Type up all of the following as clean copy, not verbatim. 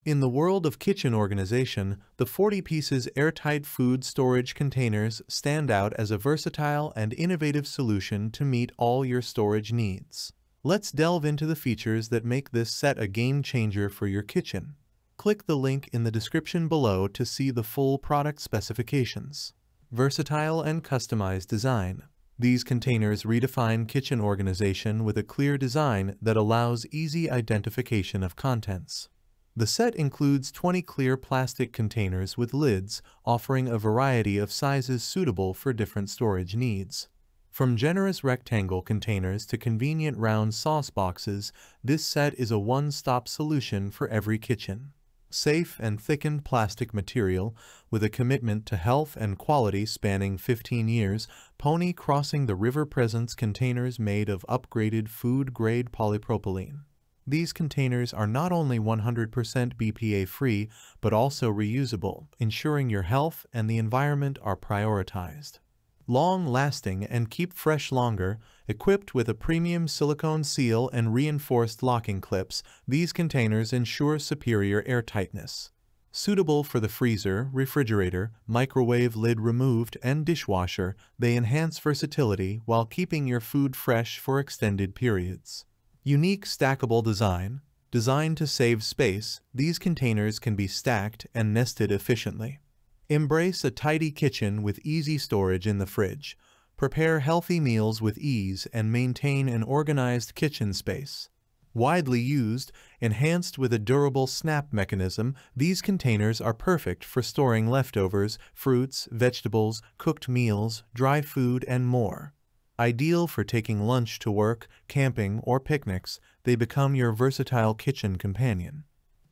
In the world of kitchen organization, the 40 pieces airtight food storage containers stand out as a versatile and innovative solution to meet all your storage needs. Let's delve into the features that make this set a game changer for your kitchen. Click the link in the description below to see the full product specifications. Versatile and customized design. These containers redefine kitchen organization with a clear design that allows easy identification of contents. The set includes 20 clear plastic containers with lids, offering a variety of sizes suitable for different storage needs. From generous rectangle containers to convenient round sauce boxes, this set is a one-stop solution for every kitchen. Safe and thickened plastic material, with a commitment to health and quality spanning 15 years, Pony Crossing the River presents containers made of upgraded food-grade polypropylene. These containers are not only 100% BPA-free, but also reusable, ensuring your health and the environment are prioritized. Long-lasting and keep fresh longer, equipped with a premium silicone seal and reinforced locking clips, these containers ensure superior airtightness. Suitable for the freezer, refrigerator, microwave lid removed, and dishwasher, they enhance versatility while keeping your food fresh for extended periods. Unique stackable design. Designed to save space, these containers can be stacked and nested efficiently. Embrace a tidy kitchen with easy storage in the fridge. Prepare healthy meals with ease and maintain an organized kitchen space. Widely used, enhanced with a durable snap mechanism, these containers are perfect for storing leftovers, fruits, vegetables, cooked meals, dry food, and more. Ideal for taking lunch to work, camping, or picnics, they become your versatile kitchen companion.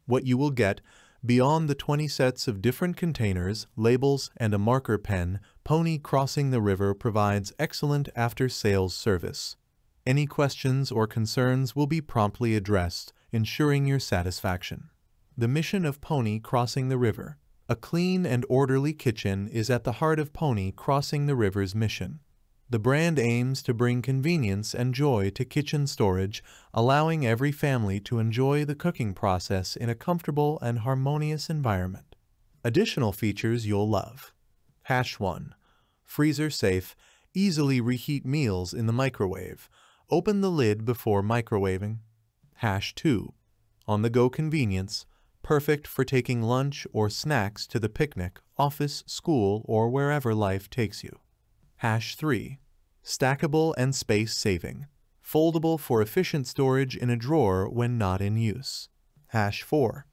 What you will get: beyond the 20 sets of different containers, labels, and a marker pen, Pony Crossing the River provides excellent after-sales service. Any questions or concerns will be promptly addressed, ensuring your satisfaction. The mission of Pony Crossing the River. A clean and orderly kitchen is at the heart of Pony Crossing the River's mission. The brand aims to bring convenience and joy to kitchen storage, allowing every family to enjoy the cooking process in a comfortable and harmonious environment. Additional features you'll love. #1. Freezer safe. Easily reheat meals in the microwave. Open the lid before microwaving. #2. On-the-go convenience. Perfect for taking lunch or snacks to the picnic, office, school, or wherever life takes you. #3. Stackable and space-saving. Foldable for efficient storage in a drawer when not in use. #4.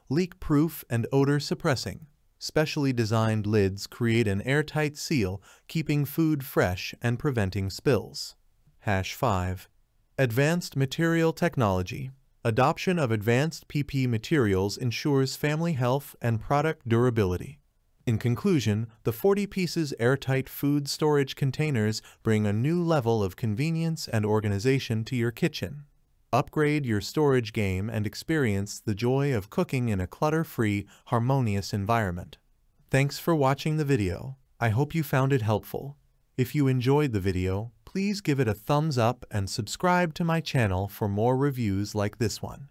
Leak-proof and odor-suppressing. Specially designed lids create an airtight seal, keeping food fresh and preventing spills. #5. Advanced material technology. Adoption of advanced PP materials ensures family health and product durability. In conclusion, the 40 pieces airtight food storage containers bring a new level of convenience and organization to your kitchen. Upgrade your storage game and experience the joy of cooking in a clutter-free, harmonious environment. Thanks for watching the video. I hope you found it helpful. If you enjoyed the video, please give it a thumbs up and subscribe to my channel for more reviews like this one.